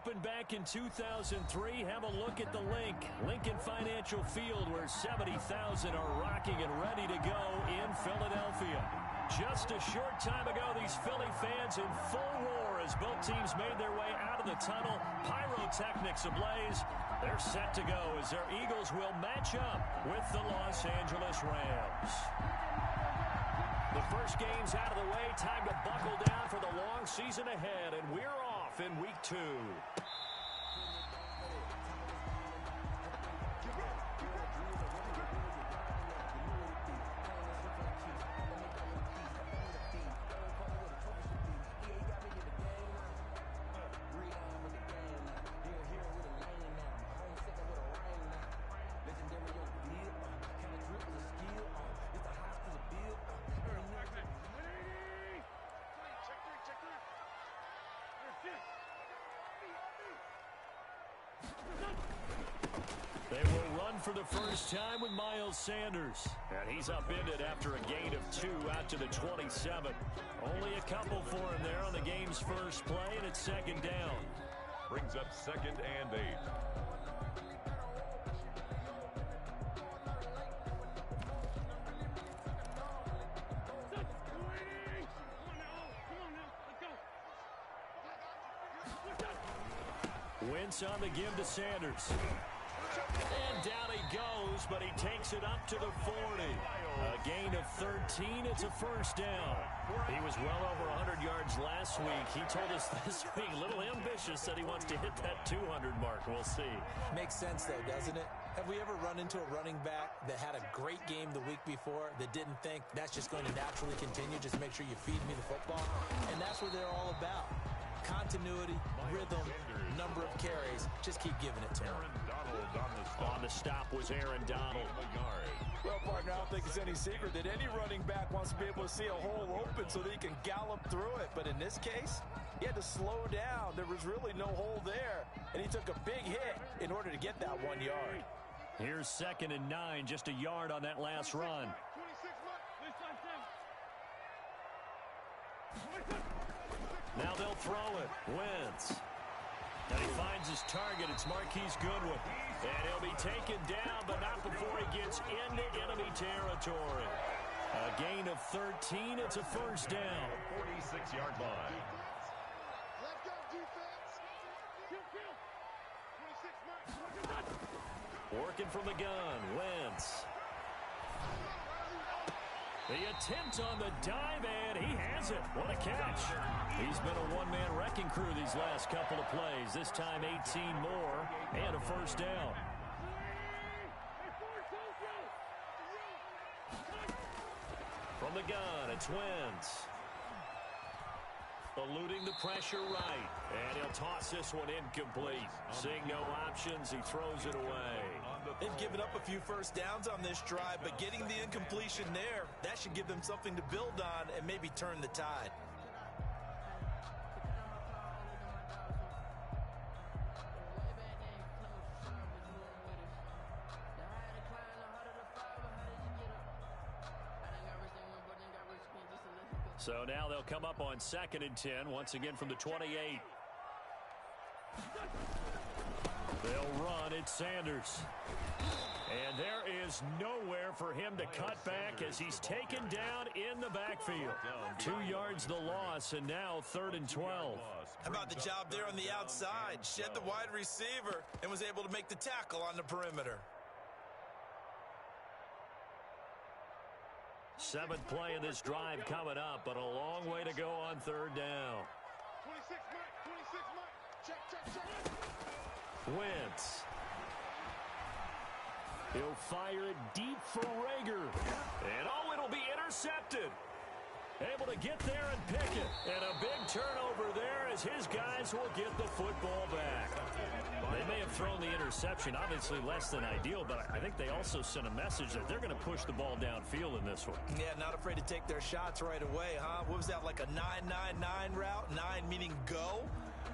opened back in 2003. Have a look at the Lincoln Financial Field, where 70,000 are rocking and ready to go in Philadelphia. Just a short time ago, these Philly fans in full roar as both teams made their way out of the tunnel. Pyrotechnics ablaze. They're set to go as their Eagles will match up with the Los Angeles Rams. The first game's out of the way. Time to buckle down for the long season ahead, and we're off in week 2. They will run for the first time with Miles Sanders. And he's upended after a gain of 2 out to the 27. Only a couple for him there on the game's first play, and it's second down. Brings up 2nd and 8. Wentz on the give to Sanders. And down he goes, but he takes it up to the 40. A gain of 13. It's a first down. He was well over 100 yards last week. He told us this week, a little ambitious, that he wants to hit that 200 mark. We'll see. Makes sense, though, doesn't it? Have we ever run into a running back that had a great game the week before that didn't think that's just going to naturally continue? Just make sure you feed me the football. And that's what they're all about. Continuity, rhythm, number of carries. Just keep giving it to him. On the stop was Aaron Donald. Well, partner, I don't think it's any secret that any running back wants to be able to see a hole open so that he can gallop through it. But in this case, he had to slow down. There was really no hole there, and he took a big hit in order to get that 1 yard. Here's 2nd and 9, just a yard on that last run. Now they'll throw it. Wentz. And he finds his target. It's Marquise Goodwin. And he'll be taken down, but not before he gets into enemy territory. A gain of 13. It's a first down. 46-yard line. Working from the gun. Wentz. The attempt on the dive, and he has it. What a catch. He's been a one-man wrecking crew these last couple of plays. This time 18 more and a first down. From the gun, it's Wentz. Eluding the pressure right. And he'll toss this one incomplete. Seeing no options, he throws it away. They've given up a few first downs on this drive, but getting the incompletion there, that should give them something to build on and maybe turn the tide. So now they'll come up on 2nd and 10, once again from the 28. They'll run. It's Sanders. And there is nowhere for him to cut back as he's taken down in the backfield. 2 yards the loss, and now 3rd and 12. How about the job there on the outside? Shed the wide receiver and was able to make the tackle on the perimeter. 7th play of this drive coming up, but a long way to go on 3rd down. 26 mark. Check. Wentz. He'll fire it deep for Rager. And it'll be intercepted. Able to get there and pick it. And a big turnover there as his guys will get the football back. They may have thrown the interception, obviously less than ideal, but I think they also sent a message that they're going to push the ball downfield in this one. Yeah, not afraid to take their shots right away, huh? What was that, like a 9-9-9 route? 9 meaning go?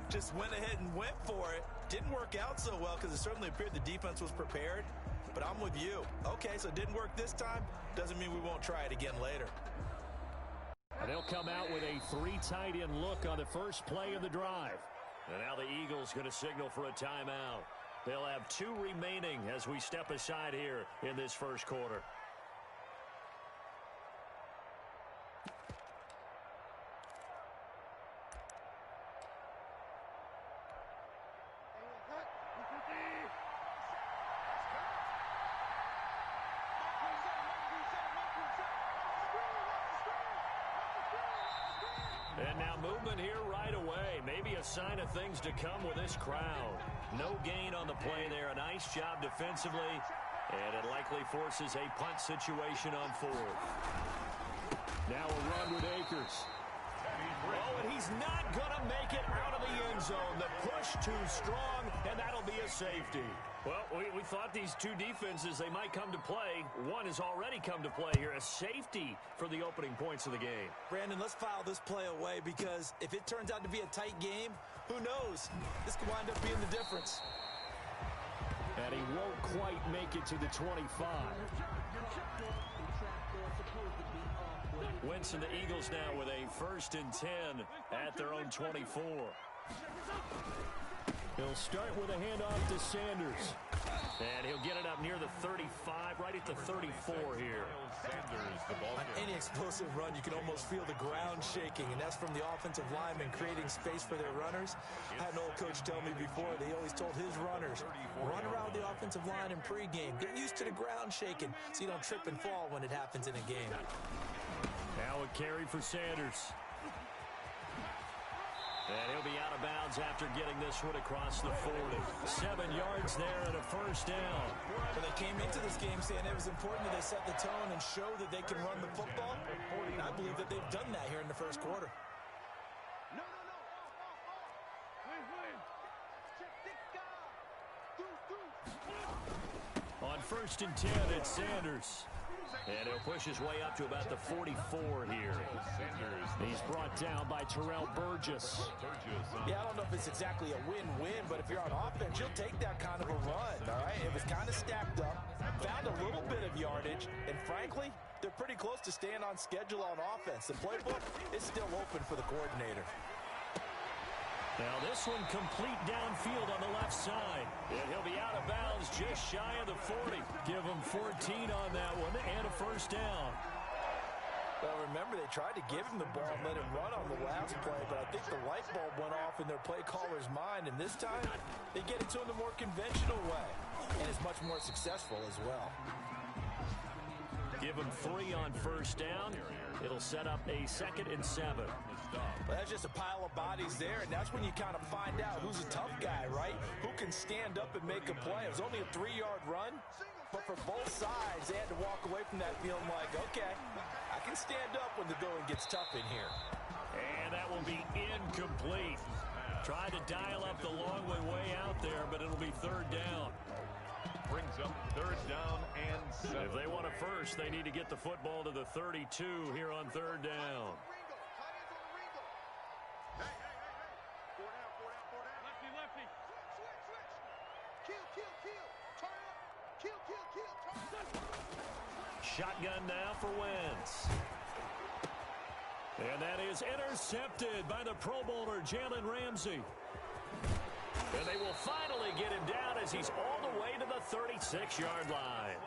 Just went ahead and went for it. Didn't work out so well because it certainly appeared the defense was prepared. But I'm with you. Okay, so it didn't work this time. Doesn't mean we won't try it again later. And they'll come out with a 3 tight end look on the first play of the drive. And now the Eagles going to signal for a timeout. They'll have 2 remaining as we step aside here in this first quarter. And now movement here right away. Maybe a sign of things to come with this crowd. No gain on the play there. A nice job defensively. And it likely forces a punt situation on 4th. Now a run with Akers. Oh, and he's not going to make it out of the end zone. The push too strong, and that'll be a safety. Well, we thought these 2 defenses, they might come to play. One has already come to play here. A safety for the opening points of the game. Brandon, let's file this play away because if it turns out to be a tight game, who knows? This could wind up being the difference. And he won't quite make it to the 25. Winston, the Eagles now with a 1st and 10 at their own 24. He'll start with a handoff to Sanders. And he'll get it up near the 35, right at the 34 here. On any explosive run, you can almost feel the ground shaking, and that's from the offensive linemen creating space for their runners. I had an old coach tell me before, they always told his runners, run around the offensive line in pregame. Get used to the ground shaking so you don't trip and fall when it happens in a game. Now a carry for Sanders. And he'll be out of bounds after getting this one across the 40. 7 yards there and a 1st down. Well, they came into this game saying it was important that they set the tone and show that they can run the football. And I believe that they've done that here in the first quarter. On 1st and 10, it's Sanders. And he'll push his way up to about the 44 here. He's brought down by Terrell Burgess. Yeah, I don't know if it's exactly a win-win, but if you're on offense, you'll take that kind of a run, all right? It was kind of stacked up, found a little bit of yardage, and frankly, they're pretty close to staying on schedule on offense. The playbook is still open for the coordinator. Now this one complete downfield on the left side. And he'll be out of bounds just shy of the 40. Give him 14 on that one and a 1st down. Well, remember, they tried to give him the ball and let him run on the last play, but I think the light bulb went off in their play caller's mind, and this time they get it to him the more conventional way, and it's much more successful as well. Give him 3 on 1st down. It'll set up a 2nd and 7. Well, that's just a pile of bodies there, and that's when you kind of find out who's a tough guy, right? Who can stand up and make a play. It was only a 3-yard run, but for both sides, they had to walk away from that feeling like, okay, I can stand up when the going gets tough in here. And that will be incomplete. Tried to dial up the long way out there, but it'll be 3rd down. Brings up 3rd down and 7. If they want a first, they need to get the football to the 32 here on 3rd down. Shotgun now for Wentz. And that is intercepted by the Pro Bowler, Jalen Ramsey. And they will finally get him down as he's all the way to the 36-yard line.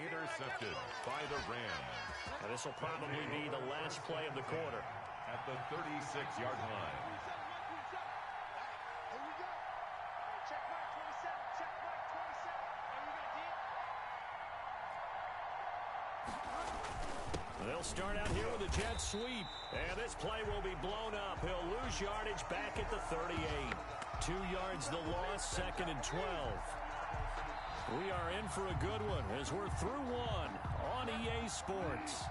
Intercepted by the Rams. And this will probably be the last play of the quarter. At the 36-yard line. They'll start out here with a jet sweep. And this play will be blown up. He'll lose yardage back at the 38. 2 yards the loss, 2nd and 12. We are in for a good one as we're through one on EA Sports.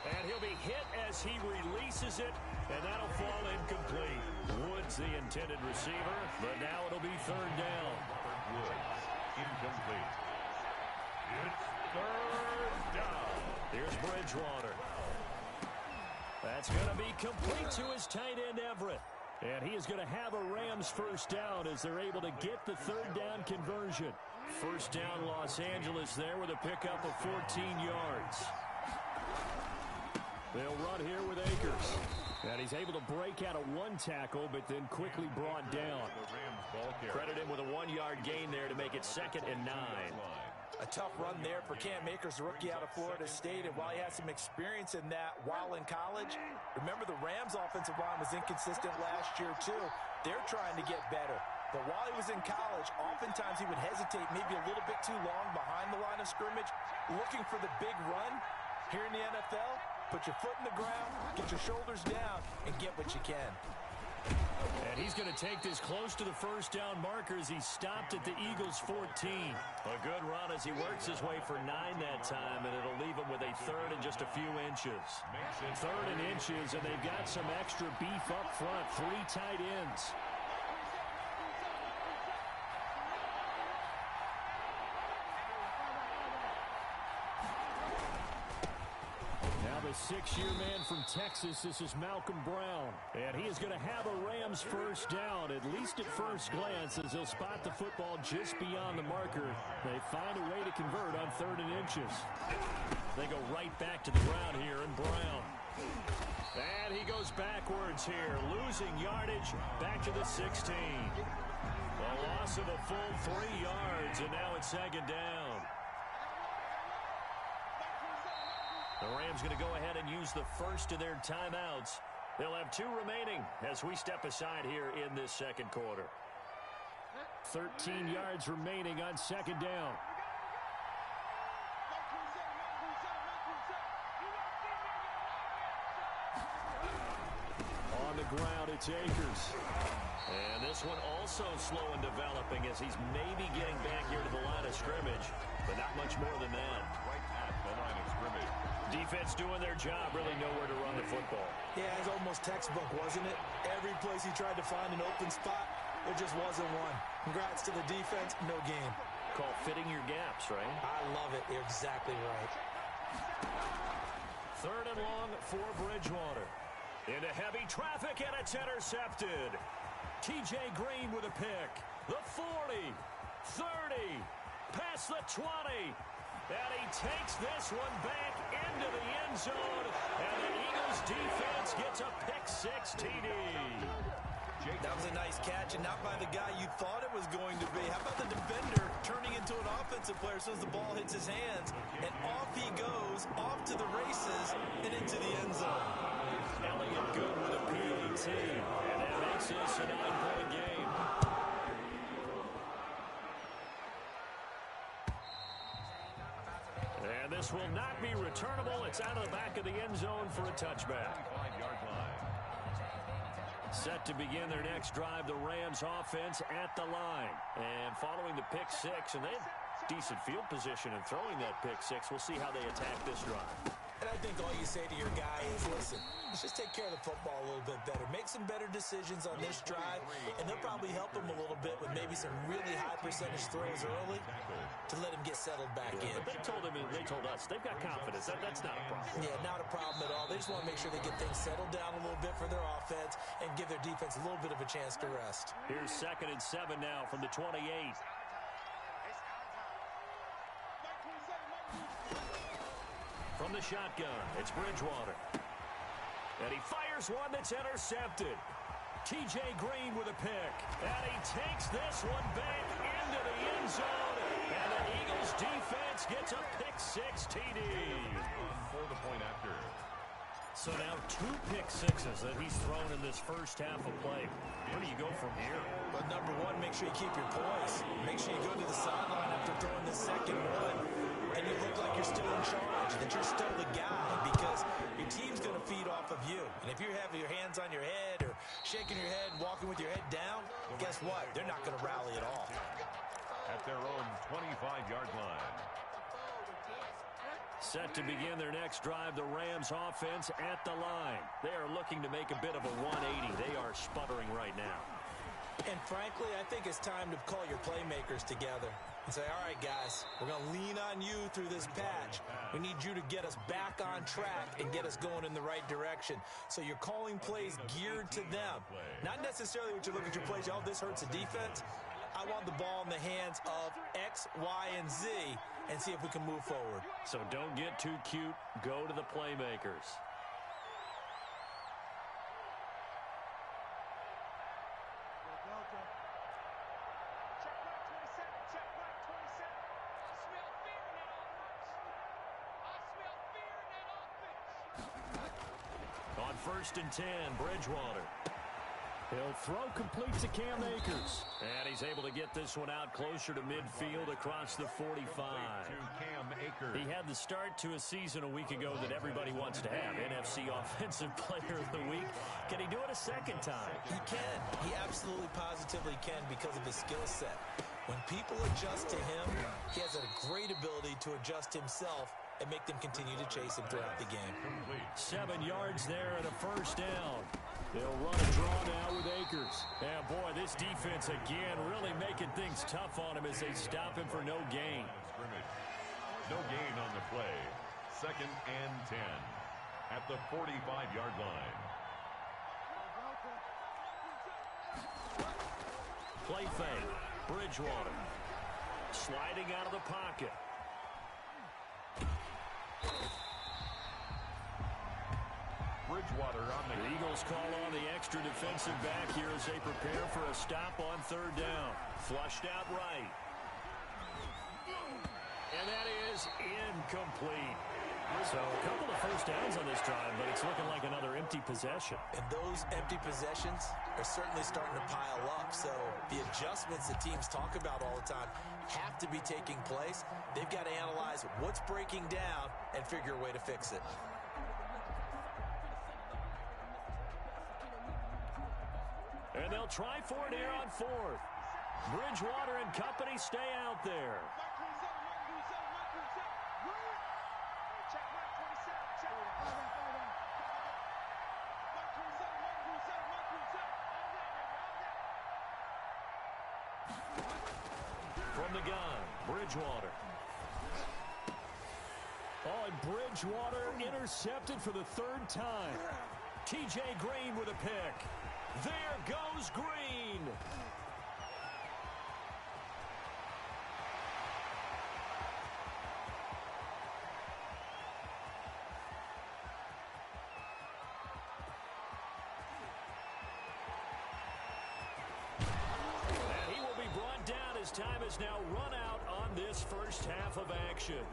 And he'll be hit as he releases it, and that'll fall incomplete. Woods the intended receiver, but now it'll be 3rd down. Woods, incomplete. It's 3rd down. Here's Bridgewater. That's going to be complete to his tight end, Everett. And he is going to have a Rams 1st down as they're able to get the 3rd down conversion. 1st down Los Angeles there with a pickup of 14 yards. They'll run here with Akers. And he's able to break out of one tackle, but then quickly brought down. Credit him with a 1-yard gain there to make it 2nd and 9. A tough run there for Cam Akers, the rookie out of Florida State. And while he had some experience in that while in college, remember the Rams' offensive line was inconsistent last year too. They're trying to get better. But while he was in college, oftentimes he would hesitate maybe a little bit too long behind the line of scrimmage, looking for the big run. Here in the NFL, put your foot in the ground, get your shoulders down, and get what you can. And he's going to take this close to the first down marker as he stopped at the Eagles' 14. A good run as he works his way for 9 that time, and it'll leave him with a 3rd and just a few inches. 3rd and inches, and they've got some extra beef up front. 3 tight ends. The 6-year man from Texas, this is Malcolm Brown. And he is going to have a Rams first down, at least at first glance, as he'll spot the football just beyond the marker. They find a way to convert on 3rd and inches. They go right back to the ground here, and Brown. And he goes backwards here, losing yardage back to the 16. A loss of a full 3 yards, and now it's 2nd down. The Rams going to go ahead and use the first of their timeouts. They'll have 2 remaining as we step aside here in this 2nd quarter. 13 yards remaining on 2nd down. On the ground, it's Akers. And this one also slow in developing as he's maybe getting back here to the line of scrimmage, but not much more than that. Right at the line of scrimmage. Defense doing their job, really nowhere to run the football. Yeah, it's almost textbook, wasn't it? Every place he tried to find an open spot, there just wasn't one. Congrats to the defense, no game. Call fitting your gaps, right? I love it. You're exactly right. 3rd and long for Bridgewater. Into heavy traffic, and it's intercepted. T.J. Green with a pick. The 40, 30, past the 20. And he takes this one back into the end zone. And the Eagles defense gets a pick-6 TD. That was a nice catch, and not by the guy you thought it was going to be. How about the defender turning into an offensive player as soon as the ball hits his hands? And off he goes, off to the races, and into the end zone. Elliott good with a PAT. And that makes this a 9-point game. And this will not be returnable. It's out of the back of the end zone for a touchback. 5-yard line. Set to begin their next drive, the Rams offense at the line. And following the pick-6, and they have decent field position in throwing that pick-6. We'll see how they attack this drive. And I think all you say to your guy is, listen, let's just take care of the football a little bit better. Make some better decisions on this drive, and they'll probably help him a little bit with maybe some really high percentage throws early to let him get settled back in. But they told us, they've got confidence. That's not a problem. Yeah, not a problem at all. They just want to make sure they get things settled down a little bit for their offense and give their defense a little bit of a chance to rest. Here's 2nd and 7 now from the 28. From the shotgun, it's Bridgewater. And he fires one that's intercepted. T.J. Green with a pick. And he takes this one back into the end zone. And the Eagles defense gets a pick-6 TD. For the point after. So now 2 pick-6s that he's thrown in this first half of play. Where do you go from here? But number one, make sure you keep your poise. Make sure you go to the sideline after throwing the second one. And you look like you're still in charge, that you're still the guy, because your team's going to feed off of you. And if you have your hands on your head or shaking your head and walking with your head down, guess what? They're not going to rally at all. At their own 25-yard line. Set to begin their next drive, the Rams offense at the line. They are looking to make a bit of a 180. They are sputtering right now. And frankly, I think it's time to call your playmakers together and say, all right, guys, we're going to lean on you through this patch. We need you to get us back on track and get us going in the right direction. So you're calling plays geared to them. Not necessarily what you look at your plays, oh, this hurts the defense. I want the ball in the hands of X, Y, and Z and see if we can move forward. So don't get too cute. Go to the playmakers. on 1st and 10. Bridgewater. He'll throw complete to Cam Akers. And he's able to get this one out closer to midfield across the 45. He had the start to a season a week ago that everybody wants to have. NFC Offensive Player of the Week. Can he do it a second time? He can. He absolutely positively can because of his skill set. When people adjust to him, he has a great ability to adjust himself and make them continue to chase him throughout the game. 7 yards there and a 1st down. They'll run a draw now with Akers. And boy, this defense again really making things tough on him as they stop him for no gain. No gain on the play. 2nd and 10 at the 45-yard line. Play fake. Bridgewater sliding out of the pocket. Bridgewater on the Eagles call on the extra defensive back here as they prepare for a stop on 3rd down. Flushed out right. And that is incomplete. So a couple of 1st downs on this drive, but it's looking like another empty possession. And those empty possessions are certainly starting to pile up. So the adjustments that teams talk about all the time have to be taking place. They've got to analyze what's breaking down and figure a way to fix it. And they'll try for it here on 4th. Bridgewater and company stay out there. From the gun, Bridgewater. Oh, and Bridgewater intercepted for the 3rd time. T.J. Green with a pick. There goes Green. And he will be brought down as time has now run out on this 1st half of action.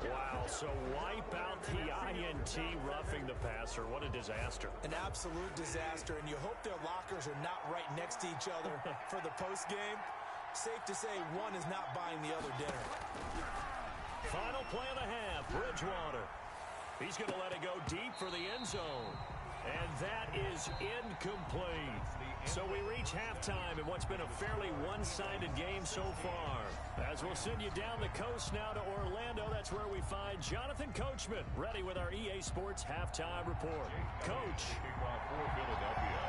Wow, so wipe out the INT roughing the passer. What a disaster. An absolute disaster, and you hope their lockers are not right next to each other for the postgame. Safe to say one is not buying the other dinner. Final play of the half, Bridgewater. He's going to let it go deep for the end zone. And that is incomplete. So we reach halftime in what's been a fairly one-sided game so far. As we'll send you down the coast now to Orlando, that's where we find Jonathan Coachman, ready with our EA Sports Halftime Report. Coach. kickoff for Philadelphia.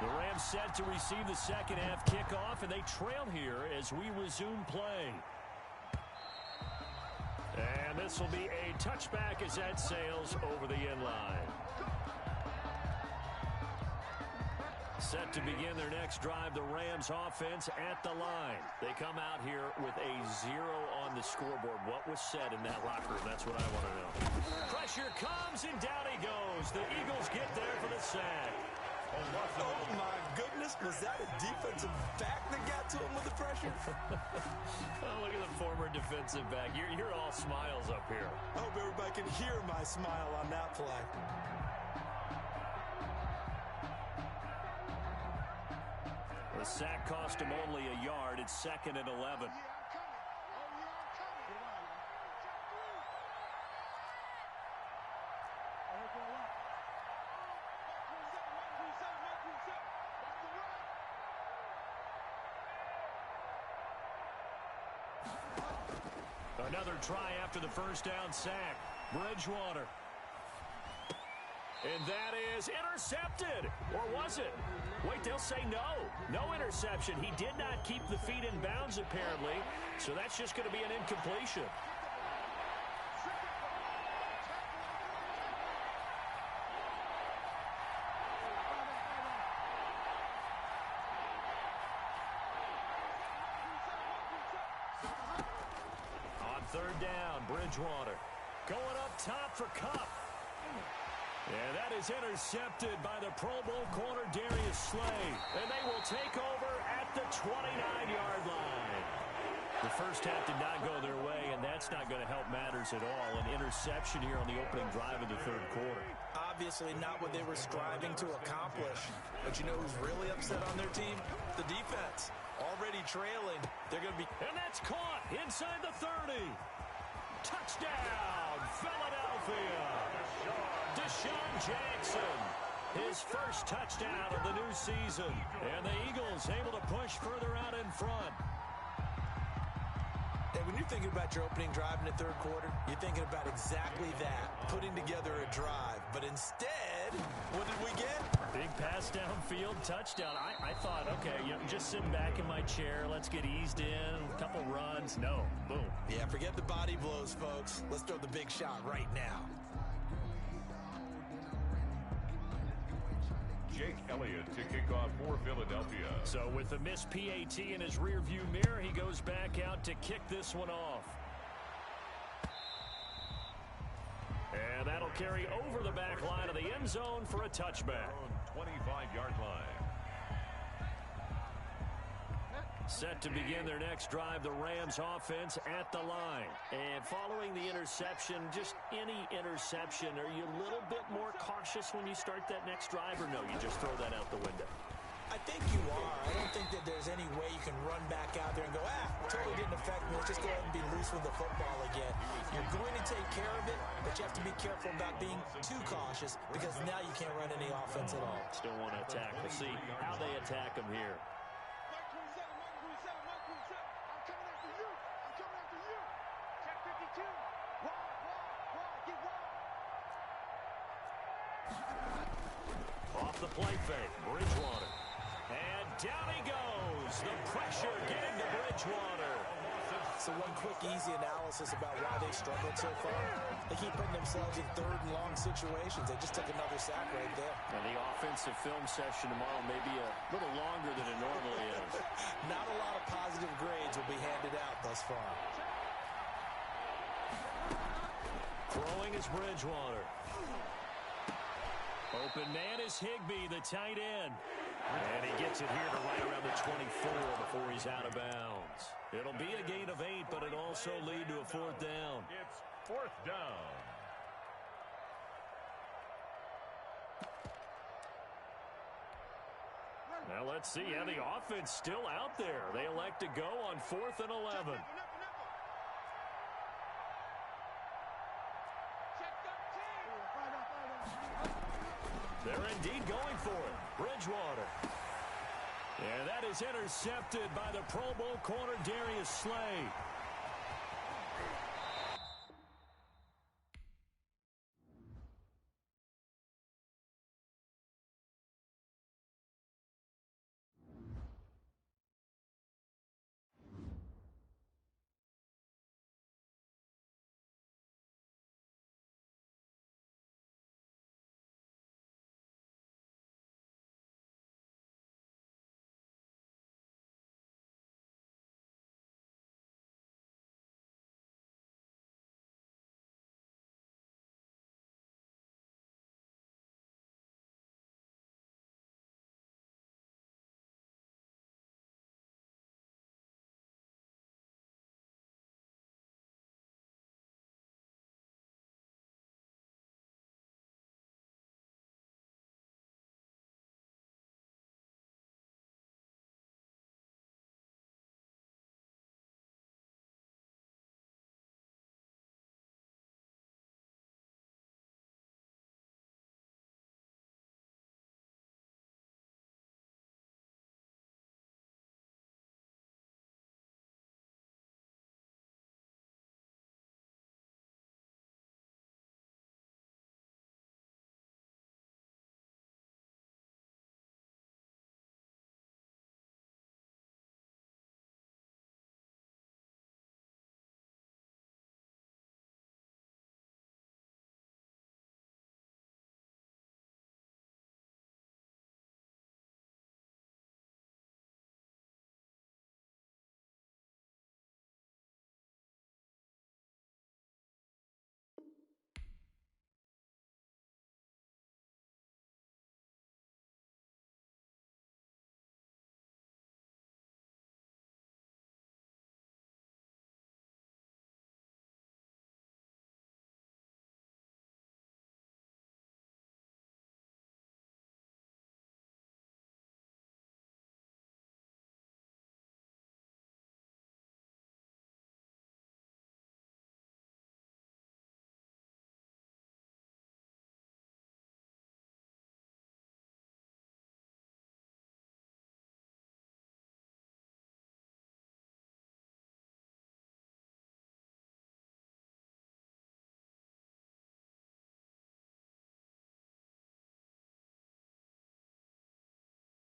The Rams set to receive the 2nd half kickoff, and they trail here as we resume play. And this will be a touchback as that sails over the end line. Set to begin their next drive, the Rams offense at the line. They come out here with a 0 on the scoreboard. What was said in that locker room? That's what I want to know. Pressure comes, and down he goes. The Eagles get there for the sack. Oh, my goodness. Was that a defensive back that got to him with the pressure? Oh, look at the former defensive back. You're all smiles up here. I hope everybody can hear my smile on that play. The sack cost him only a yard. It's 2nd and 11. Another try after the 1st down sack. Bridgewater. And that is intercepted. Or was it? Wait, they'll say no. No interception. He did not keep the feet in bounds, apparently. So that's just going to be an incompletion. On 3rd down, Bridgewater. Going up top for Kupp. And that is intercepted by the Pro Bowl corner Darius Slay. And they will take over at the 29-yard line. The first half did not go their way, and that's not going to help matters at all. An interception here on the opening drive of the third quarter. Obviously not what they were striving to accomplish. But you know who's really upset on their team? The defense. Already trailing. They're going to be... And that's caught inside the 30. Touchdown, Philadelphia. Deshaun Jackson. His first touchdown of the new season. And the Eagles able to push further out in front. And when you're thinking about your opening drive in the third quarter, you're thinking about exactly that, putting together a drive. But instead, what did we get? Big pass downfield, touchdown. I thought, okay, just sitting back in my chair, let's get eased in, a couple runs. No, boom. Yeah, forget the body blows, folks. Let's throw the big shot right now. Jake Elliott to kick off for Philadelphia. So with the missed PAT in his rearview mirror, he goes back out to kick this one off. And that'll carry over the back line of the end zone for a touchback. 25-yard line. Set to begin their next drive, the Rams offense at the line. And following the interception, just any interception, are you a little bit more cautious when you start that next drive, or no, you just throw that out the window? I think you are. I don't think that there's any way you can run back out there and go, totally didn't affect me. Let's just go ahead and be loose with the football again. You're going to take care of it, but you have to be careful about being too cautious because now you can't run any offense at all. Still want to attack. We'll see how they attack them here. Off the play fake, Bridgewater. And down he goes. The pressure getting to Bridgewater. So one quick, easy analysis about why they struggled so far. They keep putting themselves in third and long situations. They just took another sack right there. And the offensive film session tomorrow may be a little longer than it normally is. Not a lot of positive grades will be handed out thus far. Throwing is Bridgewater. Open man is Higbee, the tight end. And he gets it here to right around the 24 before he's out of bounds. It'll be a gain of 8, but it also lead to a fourth down. It's fourth down. Now let's see. Yeah, the offense still out there. They elect to go on 4th and 11. They're indeed going for it. Bridgewater. And that is intercepted by the Pro Bowl corner Darius Slay.